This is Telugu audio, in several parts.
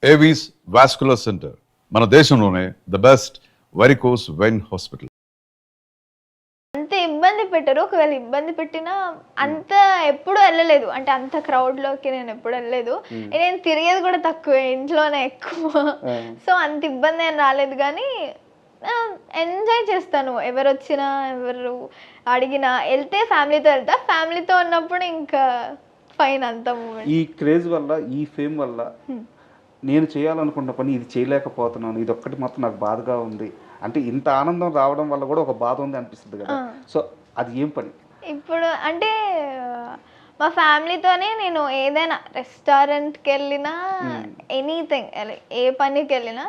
ఏవీస్ వాస్కులర్ సెంటర్ మన దేశంలోనే the best varicose vein hospital. అంత ఇబ్బంది పెట్టరు. ఒకవేళ ఇబ్బంది పెట్టినా అంత ఎప్పుడు వెళ్ళలేదు. అంటే అంత క్రౌడ్లోకి నేను ఎప్పుడు వెళ్ళలేదు. నేను తిరిగేది కూడా తక్కువే, ఇంట్లోనే ఎక్కువ. సో అంత ఇబ్బంది ఏం రాలేదు. కానీ ఎంజాయ్ చేస్తాను. ఎవరు వచ్చినా ఎవరు అడిగినా వెళ్తే ఫ్యామిలీతో వెళ్తా. ఫ్యామిలీతో ఉన్నప్పుడు ఇంకా ఫైన్ అంత మూమెంట్. ఈ క్రేజ్ వల్ల, ఈ ఫేమ్ వల్ల నేను చేయాలనుకున్న పని ఇది చేయలేకపోతున్నాను, ఇది ఒక్కటి మాత్రం నాకు బాధగా ఉంది అంటే, ఇంత ఆనందం రావడం వల్ల కూడా ఒక బాధ ఉంది అనిపిస్తుంది కదా. సో అది ఏం పని? ఇప్పుడు అంటే మా ఫ్యామిలీతోనే నేను ఏదైనా రెస్టారెంట్కి వెళ్ళినా, ఎనీథింగ్ ఏ పనికి వెళ్ళినా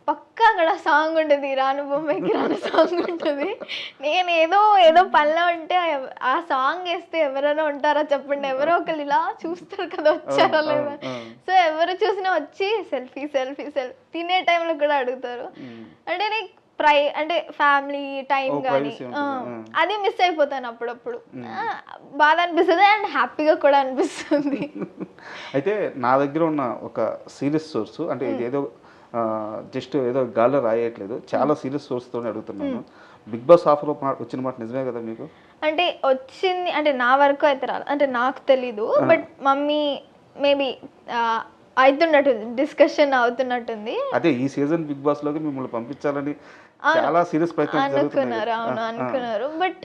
పక్కా అక్కడ సాంగ్ ఉంటుంది. రాను బొమ్మాయికి రాను సాంగ్ ఉంటుంది. నేను ఏదో పనిలో ఉంటే ఆ సాంగ్ వేస్తే ఎవరైనా ఉంటారా చెప్పండి, ఎవరో ఒకరు ఇలా చూస్తారు కదా వచ్చారా లేదా. సో ఎవరు చూసినా వచ్చి సెల్ఫీ సెల్ఫీ సెల్ఫీ, తినే టైంలో కూడా అడుగుతారు. అంటే నీకు అంటే ఫ్యామిలీ టైం కానీ అది మిస్ అయిపోతాను అప్పుడప్పుడు. బాధ అనిపిస్తుంది అండ్ హ్యాపీగా కూడా అనిపిస్తుంది. అయితే నా దగ్గర ఉన్న ఒక సీరియస్ సోర్స్, అంటే ఇది ఏదో జస్ట్ ఏదో గాల్లో రాయట్లేదు, చాలా సీరియస్ సోర్స్తోనే అడుగుతున్నాను. బిగ్ బాస్ ఆఫర్ వచ్చిన మాట నిజమే కదా మీకు? అంటే వచ్చింది అంటే నా వరకు అయితే రాలేదు, అంటే నాకు తెలీదు. బట్ మమ్మీ మేబీ అవుతున్నట్టుంది, డిస్కషన్ అవుతున్నట్టుంది. అదే ఈ సీజన్ బిగ్ బాస్ లోకి మిమ్మల్ని పంపించాలని చాలా సీరియస్ ప్రయత్నం అనుకున్నారు. అవును అనుకున్నారు. బట్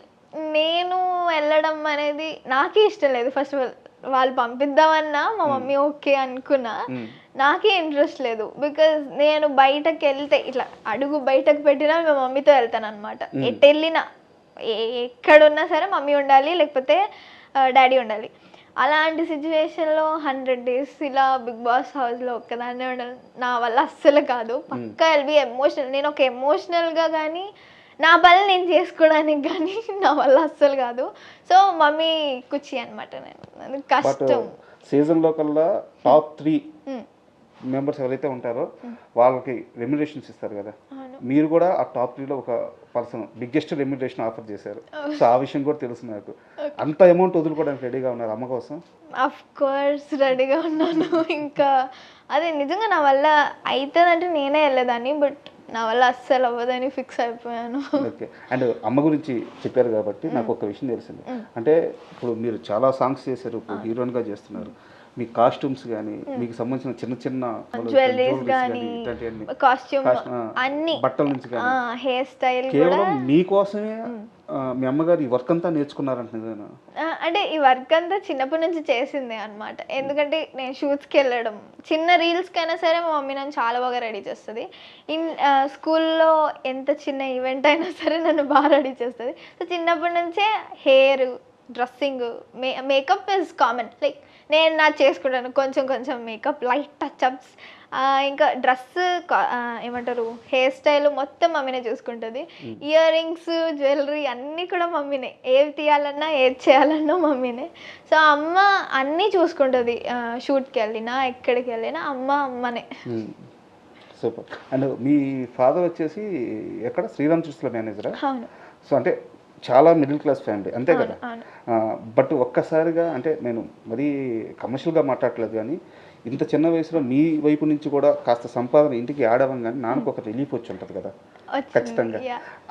నేను వెళ్ళడం అనేది నాకే ఇష్టం లేదు. ఫస్ట్ ఆఫ్ ఆల్ వాళ్ళు పంపిద్దామన్నా మా మమ్మీ ఓకే అనుకున్నా, నాకే ఇంట్రెస్ట్ లేదు. బికాజ్ నేను బయటకు వెళ్తే ఇట్లా అడుగు బయటకు పెట్టినా మా మమ్మీతో వెళ్తాను అనమాట. ఎటు వెళ్ళినా ఎక్కడున్నా సరే మమ్మీ ఉండాలి, లేకపోతే డాడీ ఉండాలి. అలాంటి సిచ్యువేషన్లో 100 days ఇలా బిగ్ బాస్ హౌస్లో ఒక్కదాన్నే ఉండాలి నా వల్ల అస్సలు కాదు. పక్కా విల్ బి ఎమోషనల్. నేను ఒక ఎమోషనల్గా కానీ నా పని నేను చేసుకోవడానికి కానీ నా వల్ల అస్సలు కాదు. సో మమ్మీ కుర్చీ అనమాట. నేను కష్టం. సీజన్లో కల్లా టాప్ 3 మెంబర్స్ ఎవరైతే ఉంటారో వాళ్ళకి రెమ్యునరేషన్స్ ఇస్తారు కదా, మీరు కూడా ఆ టాప్ 3లో ఒక పర్సన్ బిగ్గెస్ట్ రెమ్యునరేషన్ ఆఫర్ చేశారు. సో ఆ విషయం కూడా తెలుసు నాకు. అంత అమౌంట్ వదులుకోవడానికి రెడీగా ఉన్నారు అమ్మ కోసం? అఫ్ కోర్స్ రెడీగా ఉన్నాను. ఇంకా అదే నిజంగా నా వల్ల అవుతుందంటే నేనే వెళ్ళేదాన్ని, బట్ నా వల్ల అస్సలు అవ్వదని ఫిక్స్ అయిపోయాను. ఓకే. అండ్ అమ్మ గురించి చెప్పారు కాబట్టి నాకు ఒక విషయం తెలిసింది. అంటే ఇప్పుడు మీరు చాలా సాంగ్స్ చేశారు, ఇప్పుడు హీరోయిన్గా చేస్తున్నారు. మీ కాస్ట్యూమ్స్ కానీ, మీకు సంబంధించిన చిన్న చిన్న జ్యువెలరీస్ కానీ, కాస్ట్యూమ్ అన్ని, బట్టల నుంచి కానీ, హెయిర్ స్టైల్ కేవలం మీకోసమే మీ అమ్మగారు ఈ వర్క్ అంతా నేర్చుకున్నారంట నిజమేనా? అంటే ఈ వర్క్ అంతా చిన్నప్పటి నుంచి చేసిందే అనమాట. ఎందుకంటే నేను షూట్స్కి వెళ్ళడం, చిన్న రీల్స్కైనా సరే మా మమ్మీ నన్ను చాలా బాగా రెడీ చేస్తుంది. స్కూల్లో ఎంత చిన్న ఈవెంట్ అయినా సరే నన్ను బాగా రెడీ చేస్తుంది. సో చిన్నప్పటి నుంచే hair, dressing, makeup is common. Like నేను నా చేసుకుంటాను కొంచెం కొంచెం మేకప్, లైట్ టచ్అప్స్, ఇంకా డ్రెస్ ఏమంటారు హెయిర్ స్టైల్ మొత్తం మమ్మీనే చూసుకుంటుంది. ఇయర్ రింగ్స్, జ్యువెలరీ అన్నీ కూడా మమ్మీనే. ఏవి తీయాలన్నా ఏది చేయాలన్నా మమ్మీనే. సో అమ్మ అన్నీ చూసుకుంటుంది. షూట్కి వెళ్ళినా ఎక్కడికి వెళ్ళినా అమ్మనే. సూపర్. అండ్ మీ ఫాదర్ వచ్చేసి ఎక్కడ శ్రీరామ్ చిట్స్లో మేనేజరా? అవును. సో అంటే చాలా మిడిల్ క్లాస్ ఫ్యామిలీ అంతే కదా. బట్ ఒక్కసారిగా అంటే నేను మరీ కమర్షియల్గా మాట్లాడలేదు కానీ, ఇంత చిన్న వయసులో మీ వైపు నుంచి కూడా కాస్త సంపాదన ఇంటికి యాడ్ అవ్వగానే నాన్నకు ఒక రిలీఫ్ వచ్చి ఉంటుంది కదా ఖచ్చితంగా.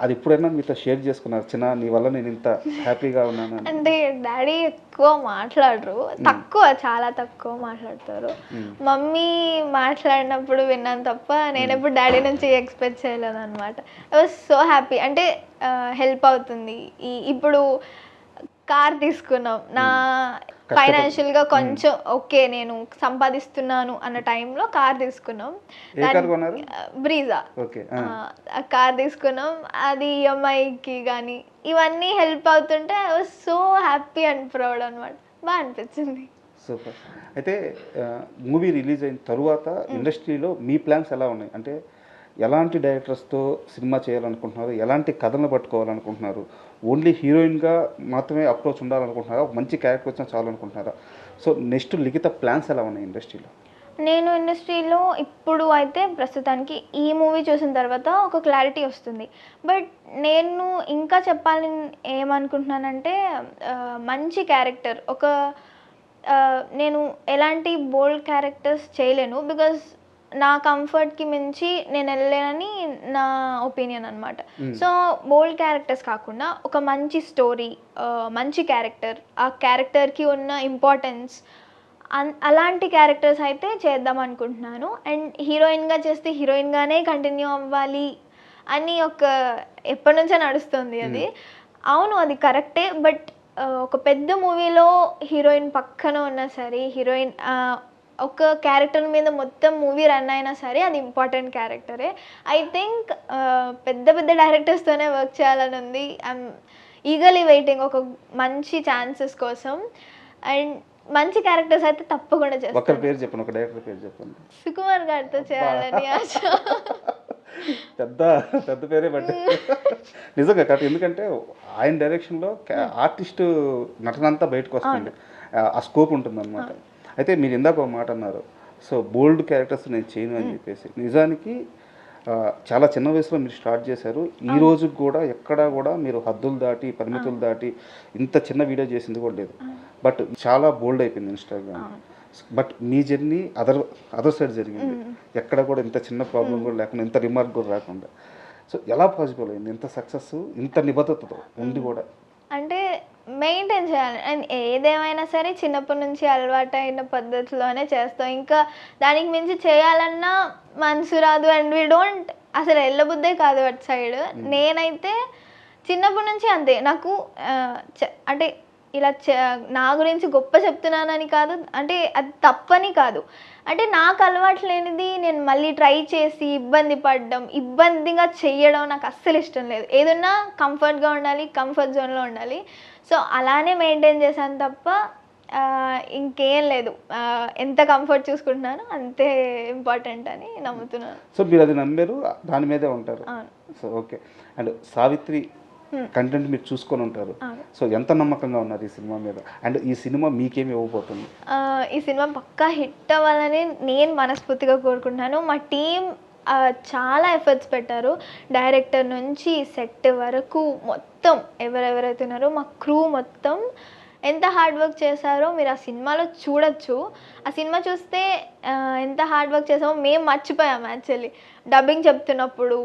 అది ఎప్పుడైనా మీతో షేర్ చేసుకున్నారు, చిన్న నీ వల్ల నేను ఇంత హ్యాపీగా ఉన్నాను అంటే? డాడీ ఎక్కువ మాట్లాడరు, తక్కువ, చాలా తక్కువ మాట్లాడతారు. మమ్మీ మాట్లాడినప్పుడు విన్నాను తప్ప నేను ఎప్పుడు డాడీ నుంచి ఎక్స్పెక్ట్ చేయలేదు అనమాట. I was so happy. అంటే హెల్ప్ అవుతుంది. ఇప్పుడు కార్ తీసుకున్నాం, నా ఫైనాన్షియల్గా కొంచెం ఓకే నేను సంపాదిస్తున్నాను అన్న టైంలో కార్ తీసుకున్నాం, బ్రీజా. కార్ తీసుకున్నాం, అది ఈఎంఐకి కానీ ఇవన్నీ హెల్ప్ అవుతుంటే I was so happy and proud అనమాట. బాగా అనిపించింది. సూపర్. అయితే మూవీ రిలీజ్ అయిన తరువాత ఇండస్ట్రీలో మీ ప్లాన్స్ ఎలా ఉన్నాయి? అంటే ఎలాంటి డైరెక్టర్స్తో సినిమా చేయాలనుకుంటున్నారు, ఎలాంటి కథలను పట్టుకోవాలనుకుంటున్నారు? ఓన్లీ హీరోయిన్గా మాత్రమే అప్రోచ్ ఉండాలనుకుంటున్నారా, మంచి క్యారెక్టర్ వచ్చినా చాలు అనుకుంటున్నారా? సో నెక్స్ట్ లిఖిత ప్లాన్స్ ఎలా ఉన్నాయి ఇండస్ట్రీలో? నేను ఇండస్ట్రీలో ఇప్పుడు అయితే ప్రస్తుతానికి ఈ మూవీ చూసిన తర్వాత ఒక క్లారిటీ వస్తుంది. బట్ నేను ఇంకా చెప్పాలని ఏమనుకుంటున్నానంటే మంచి క్యారెక్టర్, ఒక నేను ఎలాంటి బోల్డ్ క్యారెక్టర్స్ చేయలేను. బికాజ్ నా కంఫర్ట్కి మించి నేను వెళ్ళలేనని నా ఒపీనియన్ అనమాట. సో బోల్డ్ క్యారెక్టర్స్ కాకుండా ఒక మంచి స్టోరీ, మంచి క్యారెక్టర్, ఆ క్యారెక్టర్కి ఉన్న ఇంపార్టెన్స్, అలాంటి క్యారెక్టర్స్ అయితే చేద్దాం అనుకుంటున్నాను. అండ్ హీరోయిన్గా చేస్తే హీరోయిన్గానే కంటిన్యూ అవ్వాలి అని ఎప్పటి నుంచో నడుస్తుంది అది. అవును, అది కరెక్టే. బట్ ఒక పెద్ద మూవీలో హీరోయిన్ పక్కన ఉన్నా సరే, హీరోయిన్ ఒక క్యారెక్టర్ మీద మొత్తం మూవీ రన్ అయినా సరే అది ఇంపార్టెంట్ క్యారెక్టరే. ఐ థింక్ పెద్ద పెద్ద డైరెక్టర్స్తోనే వర్క్ చేయాలని ఉంది. ఐఎమ్ ఈగర్లీ వెయిటింగ్ ఒక మంచి ఛాన్సెస్ కోసం. అండ్ మంచి క్యారెక్టర్స్ అయితే తప్పకుండా చేస్తాను. ఒకరి పేరు చెప్పండి, ఒక డైరెక్టర్ పేరు చెప్పండి. సుకుమార్ గారితో చేయాలని ఆశ. పెద్ద పెద్ద పేరే బట్ నిజంగా కరెక్ట్. ఎందుకంటే ఆయన డైరెక్షన్లో ఆర్టిస్టు నటనంతా బయటకు వస్తుంది, ఆ స్కోప్ ఉంటుంది అనమాట. అయితే మీరు ఇందాక ఒక మాట అన్నారు, సో బోల్డ్ క్యారెక్టర్స్ నేను చేయను అని చెప్పేసి. నిజానికి చాలా చిన్న వయసులో మీరు స్టార్ట్ చేశారు. ఈ రోజు కూడా ఎక్కడా కూడా మీరు హద్దులు దాటి పరిమితులు దాటి ఇంత చిన్న వీడియో చేసింది కూడా లేదు. బట్ చాలా బోల్డ్ అయిపోయింది Instagram. But me journey other side జరిగింది. ఎక్కడ కూడా ఇంత చిన్న ప్రాబ్లం కూడా లేకుండా, ఇంత రిమార్క్ కూడా రాకుండా. సో ఎలా పాసిబుల్ అయింది ఇంత సక్సెస్, ఇంత నిబద్ధతతో ఉండి కూడా? అంటే మెయింటైన్ చేయాలి. అండ్ ఏదేమైనా సరే చిన్నప్పటి నుంచి అలవాటైన పద్ధతిలోనే చేస్తాం. ఇంకా దానికి మించి చేయాలన్నా మనసు రాదు. అండ్ వీ డోంట్ అసలు వెళ్ళబుద్దే కాదు అటు సైడ్. నేనైతే చిన్నప్పటి నుంచి అంతే. నాకు అంటే ఇలా నా గురించి గొప్ప చెప్తున్నానని కాదు, అంటే అది తప్పని కాదు. అంటే నాకు అలవాటు లేనిది నేను మళ్ళీ ట్రై చేసి ఇబ్బంది పడడం, ఇబ్బందిగా చెయ్యడం నాకు అస్సలు ఇష్టం లేదు. ఏదన్నా కంఫర్ట్గా ఉండాలి, కంఫర్ట్ జోన్లో ఉండాలి. సో అలానే మెయింటైన్ చేశాను తప్ప ఇంకేం లేదు. ఎంత కంఫర్ట్ చూసుకుంటున్నానో అంతే ఇంపార్టెంట్ అని నమ్ముతున్నాను. సో మీరు అది నమ్మారు, దాని మీదే ఉంటారు. So okay. And Savitri content మీరు చూసుకొని ఉంటారు. సో ఎంత నమ్మకంగా ఉన్నారు ఈ సినిమా మీద? అండ్ ఈ సినిమా మీకేమి ఇవ్వబోతుంది? ఈ సినిమా పక్కా హిట్ అవ్వాలని నేను మనస్ఫూర్తిగా కోరుకుంటున్నాను. మా టీం చాలా ఎఫర్ట్స్ పెట్టారు. డైరెక్టర్ నుంచి సెట్ వరకు మొత్తం ఎవరెవరైతే ఉన్నారో మా క్రూ మొత్తం ఎంత హార్డ్ వర్క్ చేశారో మీరు ఆ సినిమాలో చూడొచ్చు. ఆ సినిమా చూస్తే ఎంత హార్డ్ వర్క్ చేసామో మేము మర్చిపోయాము. యాక్చువల్లీ డబ్బింగ్ చెప్తున్నప్పుడు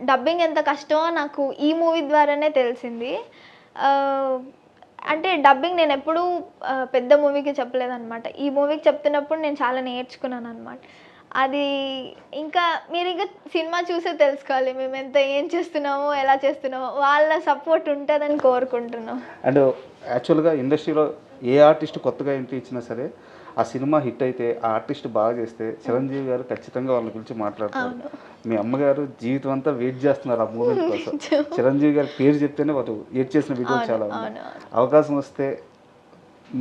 డబ్బింగ్ ఎంత కష్టమో నాకు ఈ మూవీ ద్వారానే తెలిసింది. అంటే డబ్బింగ్ నేను ఎప్పుడూ పెద్ద మూవీకి చెప్పలేదన్నమాట. ఈ మూవీకి చెప్తున్నప్పుడు నేను చాలా నేర్చుకున్నాను అనమాట. అది ఇంకా మీరు ఇంకా సినిమా చూసే తెలుసుకోవాలి మేము ఎంత ఏం చేస్తున్నామో, ఎలా చేస్తున్నామో. వాళ్ళ సపోర్ట్ ఉంటుందని కోరుకుంటున్నాం. అండ్ యాక్చువల్గా ఇండస్ట్రీలో ఏ ఆర్టిస్ట్ కొత్తగా ఎంట్రీ ఇచ్చినా సరే ఆ సినిమా హిట్ అయితే, ఆ ఆర్టిస్ట్ బాగా చేస్తే చిరంజీవి గారు ఖచ్చితంగా వాళ్ళని పిలిచి మాట్లాడతారు. మీ అమ్మగారు జీవితం అంతా వెయిట్ చేస్తున్నారు ఆ మూమెంట్ కోసం. చిరంజీవి గారి పేరు చెప్తేనే వాళ్ళు వెయిట్ చేసిన వీడియోలు చాలా ఉన్నాయి. అవకాశం వస్తే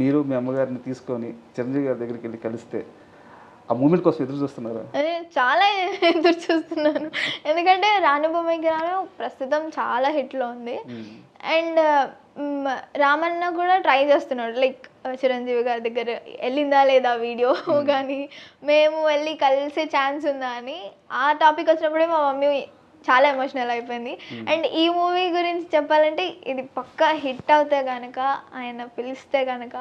మీరు మీ అమ్మగారిని తీసుకొని చిరంజీవి గారి దగ్గరికి వెళ్ళి కలిస్తే ఆ మూమెంట్ కోసం ఎదురు చూస్తున్నారు? చాలా ఎదురు చూస్తున్నాను. ఎందుకంటే రాను భూమికి రాను ప్రస్తుతం చాలా హిట్లో ఉంది. అండ్ రామన్న కూడా ట్రై చేస్తున్నాడు, లైక్ చిరంజీవి గారి దగ్గర వెళ్ళిందా లేదా వీడియో కానీ మేము వెళ్ళి కలిసే ఛాన్స్ ఉందా అని. ఆ టాపిక్ వచ్చినప్పుడే మా మమ్మీ చాలా ఎమోషనల్ అయిపోయింది. అండ్ ఈ మూవీ గురించి చెప్పాలంటే ఇది పక్కా హిట్ అవుతే కనుక, ఆయన పిలిస్తే కనుక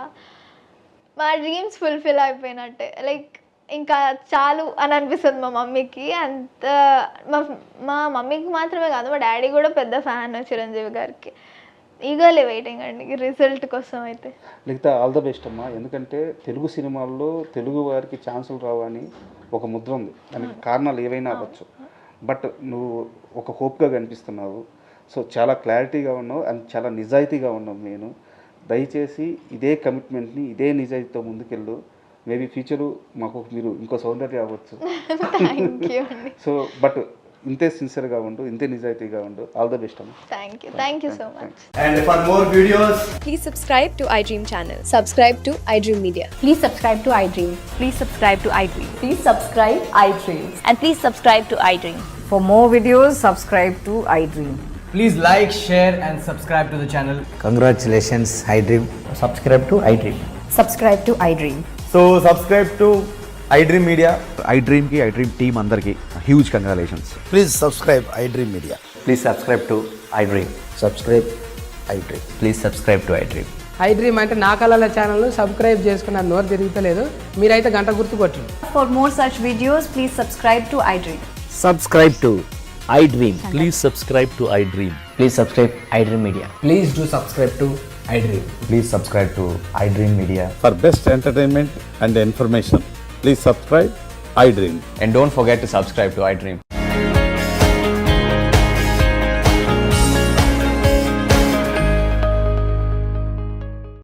మా డ్రీమ్స్ ఫుల్ఫిల్ అయిపోయినట్టే. లైక్ ఇంకా చాలు అని అనిపిస్తుంది మా మమ్మీకి. అంత మా మమ్మీకి మాత్రమే కాదు, మా డాడీ కూడా పెద్ద ఫ్యాన్ చిరంజీవి గారికి. ఈగర్లీ వెయిటింగ్ అండి రిజల్ట్ కోసం. అయితే మిగతా ఆల్ ద బెస్ట్ అమ్మా. ఎందుకంటే తెలుగు సినిమాల్లో తెలుగు వారికి ఛాన్సులు రావని ఒక ముద్ర ఉంది. దానికి కారణాలు ఏవైనా అవ్వచ్చు. బట్ నువ్వు ఒక హోప్గా కనిపిస్తున్నావు. సో చాలా క్లారిటీగా ఉన్నావు అండ్ చాలా నిజాయితీగా ఉన్నావు. నేను దయచేసి ఇదే కమిట్మెంట్ని, ఇదే నిజాయితీతో ముందుకెళ్ళు. మేబీ ఫ్యూచరు మాకు మీరు ఇంకో సౌందర్య అవ్వచ్చు. సో బట్ ఇంతే సిన్సియర్గా ఉండు, ఇంతే నిజాయితీగా ఉండు. ఆల్ ద బెస్ట్ అమ్మా. Thank you so much. And for more videos, please subscribe to iDream channel. Subscribe to iDream Media. Please subscribe to iDream. Please subscribe to iDream. Please subscribe iDream. And please subscribe to iDream. For more videos, subscribe to iDream. please like, share and subscribe to the channel. Congratulations, iDream. Subscribe to iDream. Subscribe to iDream. So subscribe to iDream Media. iDream ki iDream team andarki huge congratulations. Please subscribe iDream Media. Please subscribe to iDream. Subscribe iDream. Please subscribe to iDream. I dream అంటే నా కళల ఛానల్ సబ్స్క్రైబ్ చేసుకున్న నోరు తిరుగుతలేదు, మీరైతే గంట గుర్తు కొట్టండి. For more such videos, please subscribe to iDream. Subscribe to iDream. Please subscribe to iDream. Please subscribe iDream Media. Please do subscribe to iDream. Please subscribe to iDream Media. For best entertainment and information, please subscribe iDream. And don't forget to subscribe to iDream.